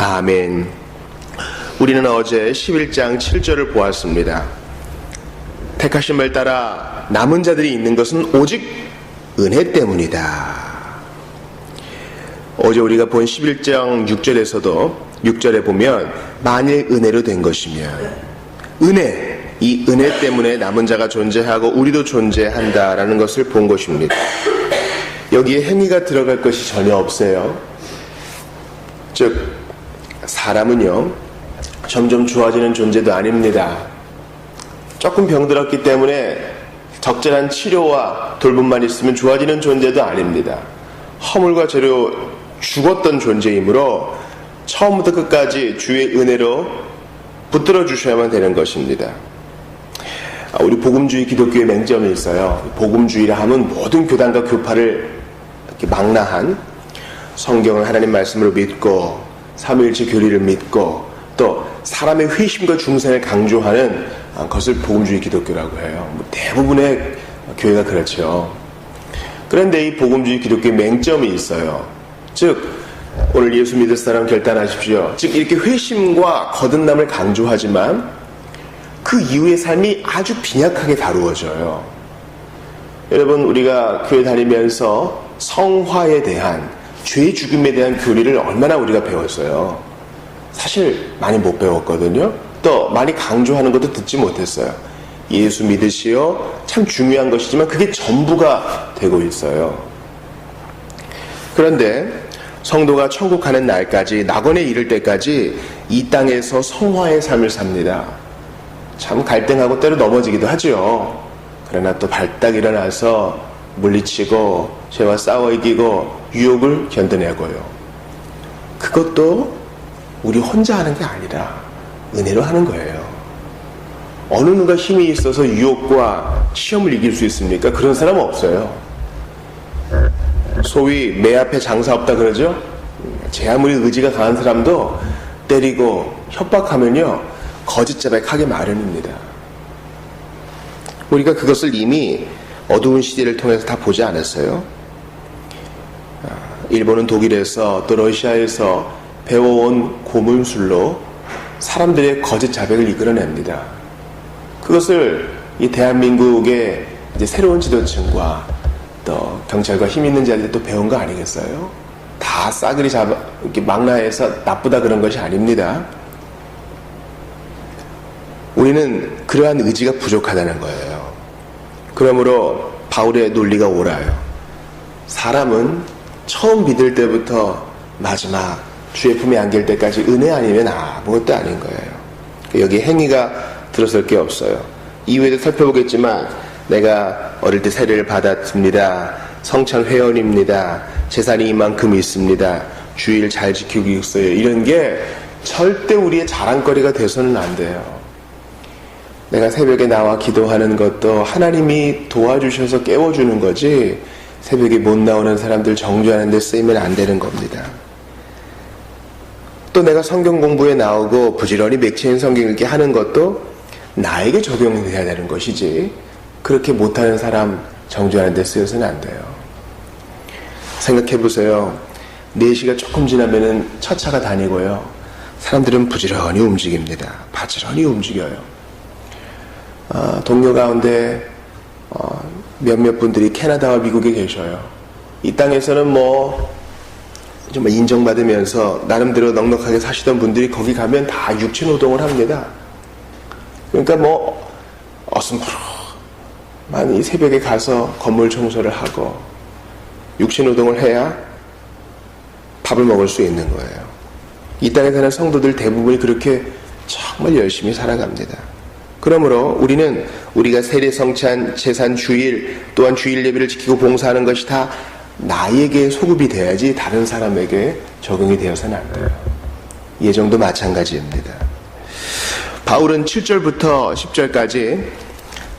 아멘. 우리는 어제 11장 7절을 보았습니다. 택하심을 따라 남은 자들이 있는 것은 오직 은혜 때문이다. 어제 우리가 본 11장 6절에서도 6절에 보면 만일 은혜로 된 것이면 은혜, 이 은혜 때문에 남은 자가 존재하고 우리도 존재한다라는 것을 본 것입니다. 여기에 행위가 들어갈 것이 전혀 없어요. 즉 사람은요 점점 좋아지는 존재도 아닙니다. 조금 병들었기 때문에 적절한 치료와 돌봄만 있으면 좋아지는 존재도 아닙니다. 허물과 죄로 죽었던 존재이므로 처음부터 끝까지 주의 은혜로 붙들어 주셔야만 되는 것입니다. 우리 복음주의 기독교의 맹점이 있어요. 복음주의라 하면 모든 교단과 교파를 이렇게 망라한 성경을 하나님 말씀으로 믿고 삼위일체 교리를 믿고 또 사람의 회심과 중생을 강조하는 것을 복음주의 기독교라고 해요. 대부분의 교회가 그렇죠. 그런데 이 복음주의 기독교의 맹점이 있어요. 즉 오늘 예수 믿을 사람 결단하십시오. 즉 이렇게 회심과 거듭남을 강조하지만 그 이후의 삶이 아주 빈약하게 다루어져요. 여러분 우리가 교회 다니면서 성화에 대한 죄 죽음에 대한 교리를 얼마나 우리가 배웠어요. 사실 많이 못 배웠거든요. 또 많이 강조하는 것도 듣지 못했어요. 예수 믿으시오 참 중요한 것이지만 그게 전부가 되고 있어요. 그런데 성도가 천국 가는 날까지 낙원에 이를 때까지 이 땅에서 성화의 삶을 삽니다. 참 갈등하고 때로 넘어지기도 하죠. 그러나 또 발딱 일어나서 물리치고 죄와 싸워 이기고 유혹을 견뎌내고요. 그것도 우리 혼자 하는 게 아니라 은혜로 하는 거예요. 어느 누가 힘이 있어서 유혹과 시험을 이길 수 있습니까? 그런 사람은 없어요. 소위 매 앞에 장사 없다 그러죠? 제 아무리 의지가 강한 사람도 때리고 협박하면요 거짓 자백하게 마련입니다. 우리가 그것을 이미 어두운 시대를 통해서 다 보지 않았어요? 일본은 독일에서 또 러시아에서 배워온 고문술로 사람들의 거짓 자백을 이끌어냅니다. 그것을 이 대한민국의 이제 새로운 지도층과 또 경찰과 힘 있는 자들이 또 배운 거 아니겠어요? 다 싸그리 이렇게 망라해서 나쁘다 그런 것이 아닙니다. 우리는 그러한 의지가 부족하다는 거예요. 그러므로 바울의 논리가 옳아요. 사람은 처음 믿을 때부터 마지막 주의 품에 안길 때까지 은혜 아니면 아무것도 아닌 거예요. 여기 행위가 들어설 게 없어요. 이후에도 살펴보겠지만 내가 어릴 때 세례를 받았습니다. 성찬 회원입니다. 재산이 이만큼 있습니다. 주의를 잘 지키고 있어요. 이런 게 절대 우리의 자랑거리가 돼서는 안 돼요. 내가 새벽에 나와 기도하는 것도 하나님이 도와주셔서 깨워주는 거지 새벽에 못 나오는 사람들 정죄하는 데 쓰이면 안 되는 겁니다. 또 내가 성경 공부에 나오고 부지런히 맥체인 성경 읽기 하는 것도 나에게 적용돼야 되는 것이지 그렇게 못하는 사람 정죄하는 데 쓰여서는 안 돼요. 생각해보세요. 4시가 조금 지나면은 첫 차가 다니고요. 사람들은 부지런히 움직입니다. 바지런히 움직여요. 동료 가운데 몇몇 분들이 캐나다와 미국에 계셔요. 이 땅에서는 정말 인정받으면서 나름대로 넉넉하게 사시던 분들이 거기 가면 다 육체노동을 합니다. 그러니까 어슴푸러만 이 새벽에 가서 건물 청소를 하고 육체노동을 해야 밥을 먹을 수 있는 거예요. 이 땅에 사는 성도들 대부분이 그렇게 정말 열심히 살아갑니다. 그러므로 우리는 우리가 세례, 성찬, 제산, 주일 또한 주일 예배를 지키고 봉사하는 것이 다 나에게 소급이 돼야지 다른 사람에게 적용이 되어서는 안 돼요. 예정도 마찬가지입니다. 바울은 7절부터 10절까지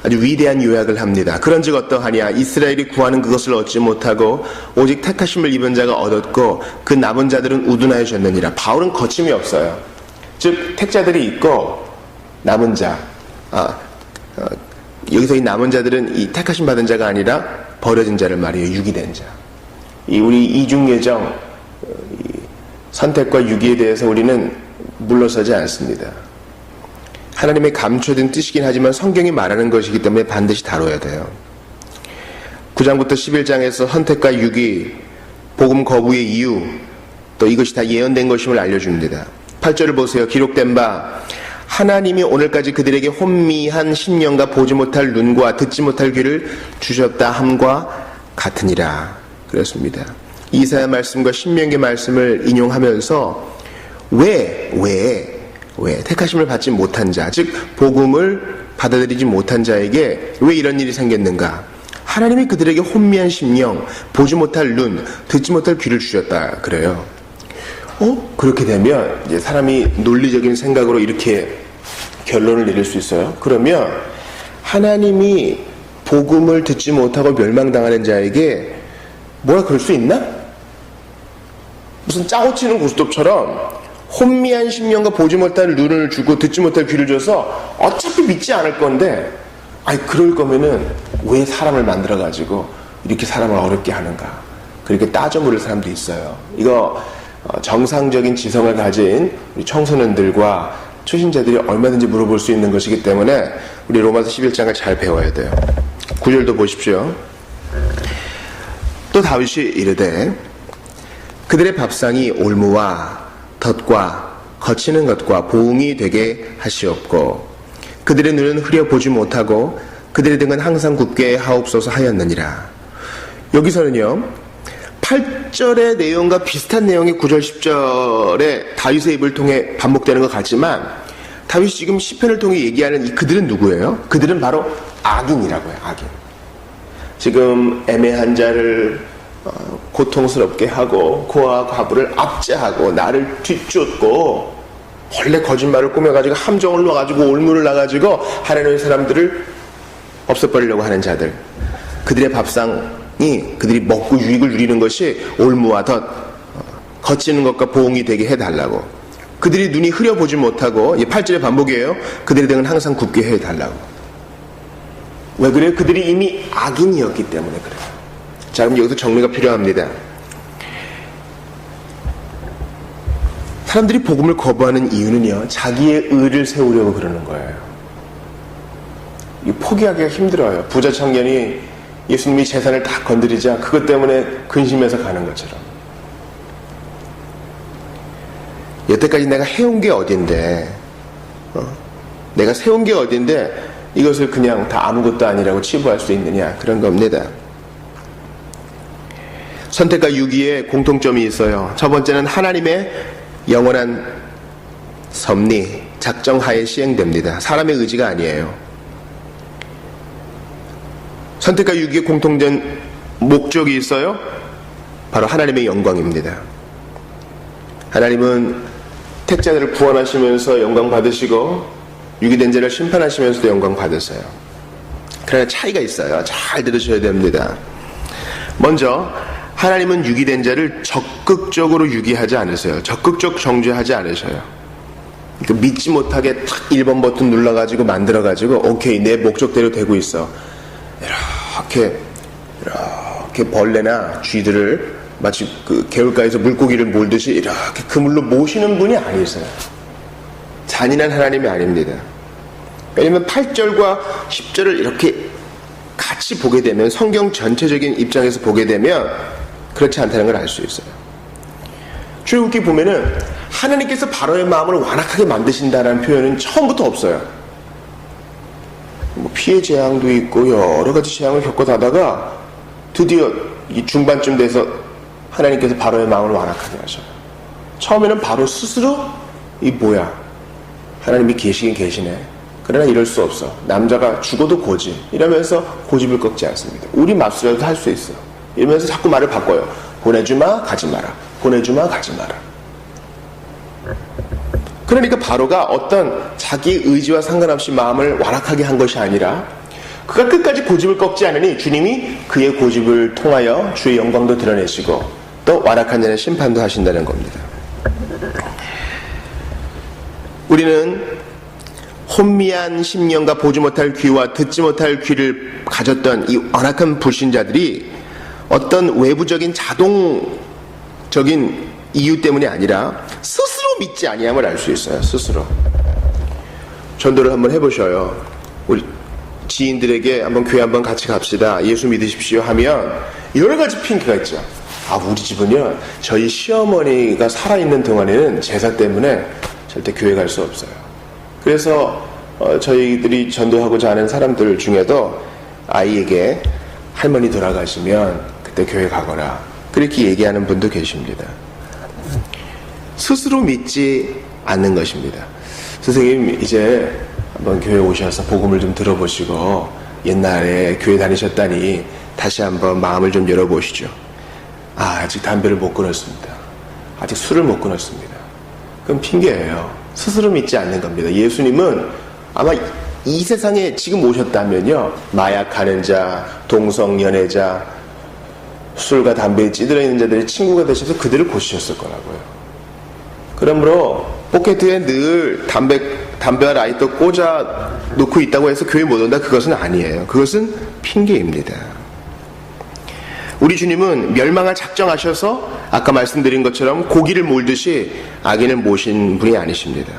아주 위대한 요약을 합니다. 그런즉 어떠하냐 이스라엘이 구하는 그것을 얻지 못하고 오직 택하심을 입은 자가 얻었고 그 남은 자들은 우둔하여졌느니라. 바울은 거침이 없어요. 즉 택자들이 있고 남은 자 여기서 이 남은 자들은 이 택하심 받은 자가 아니라 버려진 자를 말이에요. 유기된 자. 우리 이중예정 선택과 유기에 대해서 우리는 물러서지 않습니다. 하나님의 감춰진 뜻이긴 하지만 성경이 말하는 것이기 때문에 반드시 다뤄야 돼요. 9장부터 11장에서 선택과 유기, 복음 거부의 이유, 또 이것이 다 예언된 것임을 알려줍니다. 8절을 보세요. 기록된 바 하나님이 오늘까지 그들에게 혼미한 심령과 보지 못할 눈과 듣지 못할 귀를 주셨다 함과 같으니라 그랬습니다. 이사야 말씀과 신명기 말씀을 인용하면서 왜 택하심을 받지 못한 자, 즉 복음을 받아들이지 못한 자에게 왜 이런 일이 생겼는가? 하나님이 그들에게 혼미한 심령, 보지 못할 눈, 듣지 못할 귀를 주셨다 그래요. 그렇게 되면 이제 사람이 논리적인 생각으로 이렇게 결론을 내릴 수 있어요. 그러면 하나님이 복음을 듣지 못하고 멸망당하는 자에게 뭐라 그럴 수 있나? 무슨 짜고 치는 고스톱처럼 혼미한 심령과 보지 못할 눈을 주고 듣지 못할 귀를 줘서 어차피 믿지 않을 건데, 그럴 거면은 왜 사람을 만들어가지고 이렇게 사람을 어렵게 하는가? 그렇게 따져 물을 사람도 있어요. 이거 정상적인 지성을 가진 우리 청소년들과 초신자들이 얼마든지 물어볼 수 있는 것이기 때문에 우리 로마서 11장을 잘 배워야 돼요. 9절도 보십시오. 또 다윗이 이르되 그들의 밥상이 올무와 덫과 거치는 것과 보응이 되게 하시옵고 그들의 눈은 흐려보지 못하고 그들의 등은 항상 굳게 하옵소서 하였느니라. 여기서는요 8절의 내용과 비슷한 내용이 9절 10절에 다윗의 입을 통해 반복되는 것 같지만 다윗이 지금 시편을 통해 얘기하는 이 그들은 누구예요? 그들은 바로 악인이라고요. 악인. 지금 애매한 자를 고통스럽게 하고 고아와 과부를 압제하고 나를 뒤쫓고 원래 거짓말을 꾸며가지고 함정을 넣어가지고 올무를 놔가지고 하나님의 사람들을 없애버리려고 하는 자들, 그들의 밥상이 그들이 먹고 유익을 누리는 것이 올무와 덫, 거치는 것과 보응이 되게 해달라고. 그들이 눈이 흐려보지 못하고 8절의 반복이에요. 그들의 등은 항상 굳게 해달라고. 왜 그래요? 그들이 이미 악인이었기 때문에 그래요. 자, 그럼 여기서 정리가 필요합니다. 사람들이 복음을 거부하는 이유는요, 자기의 의를 세우려고 그러는 거예요. 포기하기가 힘들어요. 부자 청년이 예수님이 재산을 다 건드리자 그것 때문에 근심해서 가는 것처럼. 여태까지 내가 해온 게 어딘데, 내가 세운 게 어딘데 이것을 그냥 다 아무것도 아니라고 치부할 수 있느냐, 그런 겁니다. 선택과 유기에 공통점이 있어요. 첫 번째는 하나님의 영원한 섭리, 작정하에 시행됩니다. 사람의 의지가 아니에요. 선택과 유기에 공통된 목적이 있어요. 바로 하나님의 영광입니다. 하나님은 택자들을 구원하시면서 영광 받으시고 유기된 자를 심판하시면서도 영광 받으세요. 그러나 차이가 있어요. 잘 들으셔야 됩니다. 먼저 하나님은 유기된 자를 적극적으로 유기하지 않으세요. 적극적 정죄하지 않으셔요. 그러니까 믿지 못하게 탁 1번 버튼 눌러가지고 만들어가지고 오케이, 내 목적대로 되고 있어. 이렇게 벌레나 쥐들을 마치 그 개울가에서 물고기를 몰듯이 이렇게 그물로 모시는 분이 아니세요. 잔인한 하나님이 아닙니다. 왜냐하면 8절과 10절을 이렇게 같이 보게 되면, 성경 전체적인 입장에서 보게 되면 그렇지 않다는 걸 알 수 있어요. 출애굽기 보면은 하나님께서 바로의 마음을 완악하게 만드신다는 표현은 처음부터 없어요. 피해 재앙도 있고 여러 가지 재앙을 겪어가다가 드디어 이 중반쯤 돼서 하나님께서 바로의 마음을 완악하게 하셔요. 처음에는 바로 스스로 하나님이 계시긴 계시네, 그러나 이럴 수 없어, 남자가 죽어도 고집, 이러면서 고집을 꺾지 않습니다. 우리 맙소라도 할 수 있어 이러면서 자꾸 말을 바꿔요. 보내주마 가지 마라, 보내주마 가지 마라. 그러니까 바로가 어떤 자기 의지와 상관없이 마음을 완악하게 한 것이 아니라 그가 끝까지 고집을 꺾지 않으니 주님이 그의 고집을 통하여 주의 영광도 드러내시고 또 완악한 자의 심판도 하신다는 겁니다. 우리는 혼미한 심령과 보지 못할 귀와 듣지 못할 귀를 가졌던 이 완악한 불신자들이 어떤 외부적인 자동적인 이유 때문이 아니라 스스로 믿지 아니함을 알 수 있어요. 스스로. 전도를 한번 해보셔요. 우리 지인들에게 한번 교회 한번 같이 갑시다. 예수 믿으십시오 하면 여러 가지 핑계가 있죠. 우리 집은요, 저희 시어머니가 살아있는 동안에는 제사 때문에 절대 교회 갈 수 없어요. 그래서 저희들이 전도하고자 하는 사람들 중에도 아이에게 할머니 돌아가시면 그때 교회 가거라, 그렇게 얘기하는 분도 계십니다. 스스로 믿지 않는 것입니다. 선생님, 이제 한번 교회 오셔서 복음을 좀 들어보시고 옛날에 교회 다니셨다니 다시 한번 마음을 좀 열어보시죠. 아직 담배를 못 끊었습니다. 아직 술을 못 끊었습니다. 그건 핑계예요. 스스로 믿지 않는 겁니다. 예수님은 아마 이 세상에 지금 오셨다면요, 마약하는 자, 동성연애자, 술과 담배에 찌들어 있는 자들의 친구가 되셔서 그들을 고치셨을 거라고요. 그러므로 포켓에 늘 담배와 라이터 꽂아 놓고 있다고 해서 교회 못 온다, 그것은 아니에요. 그것은 핑계입니다. 우리 주님은 멸망을 작정하셔서 아까 말씀드린 것처럼 고기를 몰듯이 악인을 모신 분이 아니십니다.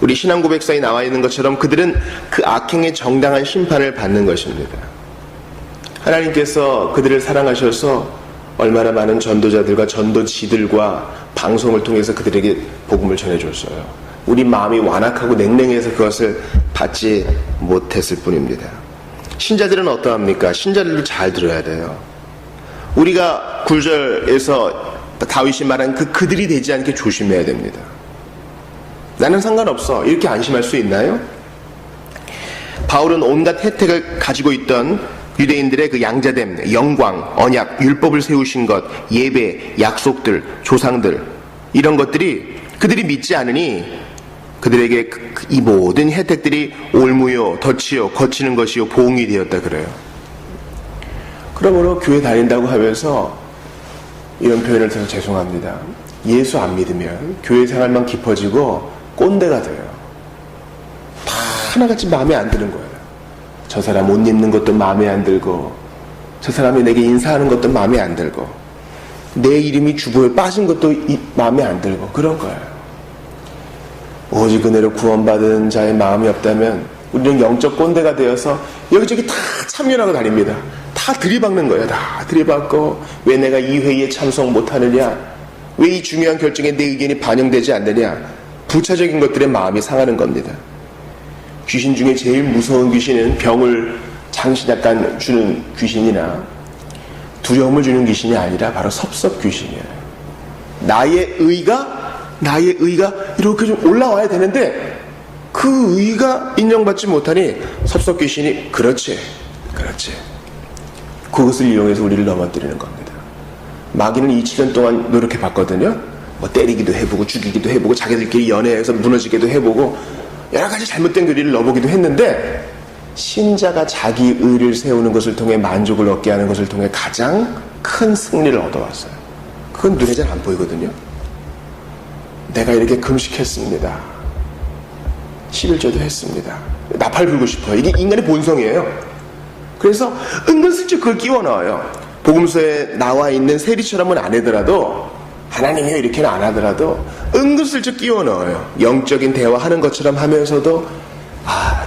우리 신앙 고백서에 나와 있는 것처럼 그들은 그 악행의 정당한 심판을 받는 것입니다. 하나님께서 그들을 사랑하셔서 얼마나 많은 전도자들과 전도지들과 방송을 통해서 그들에게 복음을 전해줬어요. 우리 마음이 완악하고 냉랭해서 그것을 받지 못했을 뿐입니다. 신자들은 어떠합니까? 신자들도 잘 들어야 돼요. 우리가 9절에서 다윗이 말한 그들이 되지 않게 조심해야 됩니다. 나는 상관없어, 이렇게 안심할 수 있나요? 바울은 온갖 혜택을 가지고 있던 유대인들의 그 양자됨, 영광, 언약, 율법을 세우신 것, 예배, 약속들, 조상들, 이런 것들이 그들이 믿지 않으니 그들에게 이 모든 혜택들이 올무요, 덫이요, 거치는 것이요, 보응이 되었다 그래요. 그러므로 교회 다닌다고 하면서 이런 표현을 들어서 죄송합니다. 예수 안 믿으면 교회 생활만 깊어지고 꼰대가 돼요. 다 하나같이 마음에 안 드는 거예요. 저 사람 옷 입는 것도 마음에 안 들고, 저 사람이 내게 인사하는 것도 마음에 안 들고, 내 이름이 주보에 빠진 것도 마음에 안 들고, 그런 거예요. 오직 은혜로 구원받은 자의 마음이 없다면 우리는 영적 꼰대가 되어서 여기저기 다 참여하고 다닙니다. 다 들이박는 거예요. 다 들이박고, 왜 내가 이 회의에 참석 못하느냐, 왜 이 중요한 결정에 내 의견이 반영되지 않느냐, 부차적인 것들에 마음이 상하는 겁니다. 귀신 중에 제일 무서운 귀신은 병을 약간 주는 귀신이나 두려움을 주는 귀신이 아니라 바로 섭섭 귀신이에요. 나의 의가 이렇게 좀 올라와야 되는데 그 의가 인정받지 못하니 섭섭 귀신이 그렇지 그것을 이용해서 우리를 넘어뜨리는 겁니다. 마귀는 2000년 동안 노력해 봤거든요. 뭐 때리기도 해보고 죽이기도 해보고 자기들끼리 연애해서 무너지기도 해보고 여러 가지 잘못된 교리를 넣어보기도 했는데, 신자가 자기 의를 세우는 것을 통해 만족을 얻게 하는 것을 통해 가장 큰 승리를 얻어왔어요. 그건 눈에 잘 안 보이거든요. 내가 이렇게 금식했습니다. 11조도 했습니다. 나팔 불고 싶어요. 이게 인간의 본성이에요. 그래서 은근슬쩍 그걸 끼워 넣어요. 복음서에 나와 있는 세리처럼은 안 하더라도, 하나님이요 이렇게는 안 하더라도 은근슬쩍 끼워 넣어요. 영적인 대화하는 것처럼 하면서도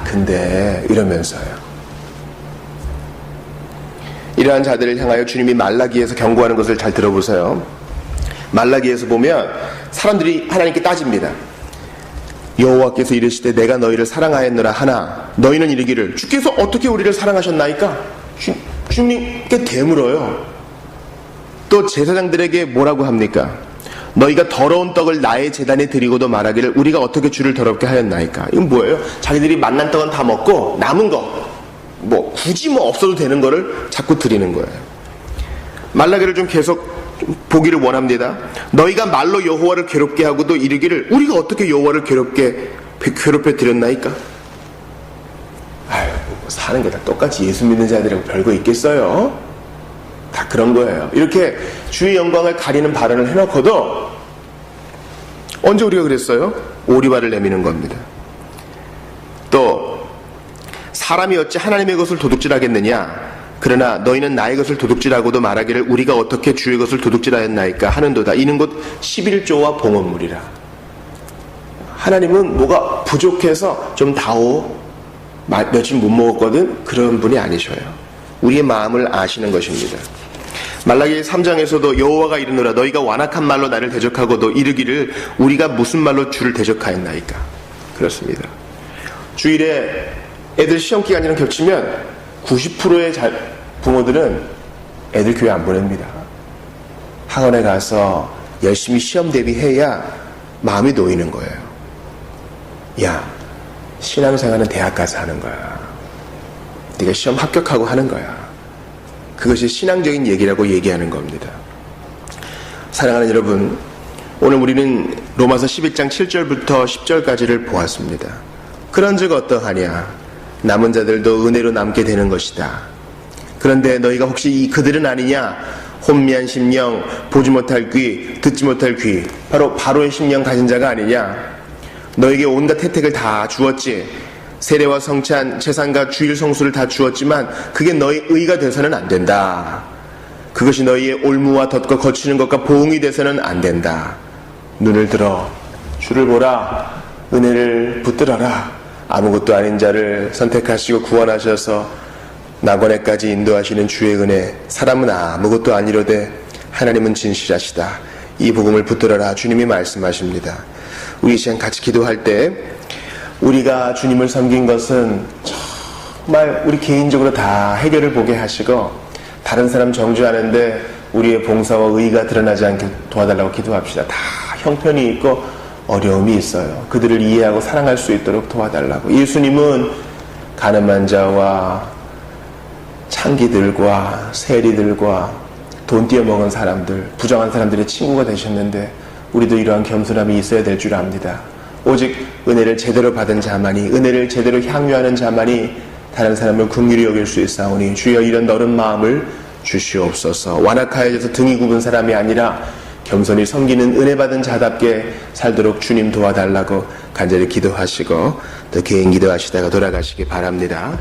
근데 이러면서요. 이러한 자들을 향하여 주님이 말라기에서 경고하는 것을 잘 들어보세요. 말라기에서 보면 사람들이 하나님께 따집니다. 여호와께서 이르시되 내가 너희를 사랑하였노라 하나 너희는 이르기를 주께서 어떻게 우리를 사랑하셨나이까? 주님께 되물어요. 또 제사장들에게 뭐라고 합니까? 너희가 더러운 떡을 나의 제단에 드리고도 말하기를 우리가 어떻게 주를 더럽게 하였나이까? 이건 뭐예요? 자기들이 만난 떡은 다 먹고 남은 거 굳이 없어도 되는 거를 자꾸 드리는 거예요. 말라기를 좀 계속 보기를 원합니다. 너희가 말로 여호와를 괴롭게 하고도 이르기를 우리가 어떻게 여호와를 괴롭혀 드렸나이까? 사는 게 다 똑같이 예수 믿는 자들하고 별거 있겠어요? 다 그런 거예요. 이렇게 주의 영광을 가리는 발언을 해놓고도 언제 우리가 그랬어요? 오리발을 내미는 겁니다. 또 사람이 어찌 하나님의 것을 도둑질하겠느냐? 그러나 너희는 나의 것을 도둑질하고도 말하기를 우리가 어떻게 주의 것을 도둑질하였나이까 하는도다. 이는 곧 11조와 봉헌물이라. 하나님은 뭐가 부족해서 좀 다오, 며칠 못 먹었거든, 그런 분이 아니셔요. 우리의 마음을 아시는 것입니다. 말라기 3장에서도 여호와가 이르노라 너희가 완악한 말로 나를 대적하고도 이르기를 우리가 무슨 말로 주를 대적하였나이까. 그렇습니다. 주일에 애들 시험 기간이랑 겹치면 90%의 부모들은 애들 교회 안 보냅니다. 학원에 가서 열심히 시험 대비해야 마음이 놓이는 거예요. 야, 신앙생활은 대학 가서 하는 거야. 네가 시험 합격하고 하는 거야. 그것이 신앙적인 얘기라고 얘기하는 겁니다. 사랑하는 여러분, 오늘 우리는 로마서 11장 7절부터 10절까지를 보았습니다. 그런즉 어떠하냐? 남은 자들도 은혜로 남게 되는 것이다. 그런데 너희가 혹시 이 그들은 아니냐? 혼미한 심령, 보지 못할 귀, 듣지 못할 귀, 바로 바로의 심령 가진 자가 아니냐? 너에게 온갖 혜택을 다 주었지. 세례와 성찬, 제사과 주일 성수를 다 주었지만 그게 너희 의가 돼서는 안 된다. 그것이 너희의 올무와 덧과 거치는 것과 보응이 돼서는 안 된다. 눈을 들어 주를 보라. 은혜를 붙들어라. 아무것도 아닌 자를 선택하시고 구원하셔서 낙원에까지 인도하시는 주의 은혜. 사람은 아무것도 아니로되 하나님은 진실하시다. 이 복음을 붙들어라. 주님이 말씀하십니다. 우리 이 시간 같이 기도할 때 우리가 주님을 섬긴 것은 정말 우리 개인적으로 다 해결을 보게 하시고 다른 사람 정죄하는데 우리의 봉사와 의의가 드러나지 않게 도와달라고 기도합시다. 다 형편이 있고 어려움이 있어요. 그들을 이해하고 사랑할 수 있도록 도와달라고. 예수님은 가늠한 자와 창기들과 세리들과 돈 띄어먹은 사람들, 부정한 사람들의 친구가 되셨는데 우리도 이러한 겸손함이 있어야 될 줄 압니다. 오직 은혜를 제대로 받은 자만이, 은혜를 제대로 향유하는 자만이 다른 사람을 긍휼히 여길 수 있사오니 주여 이런 너른 마음을 주시옵소서. 완악하여져서 등이 굽은 사람이 아니라 겸손히 섬기는 은혜 받은 자답게 살도록 주님 도와달라고 간절히 기도하시고 또 개인 기도하시다가 돌아가시기 바랍니다.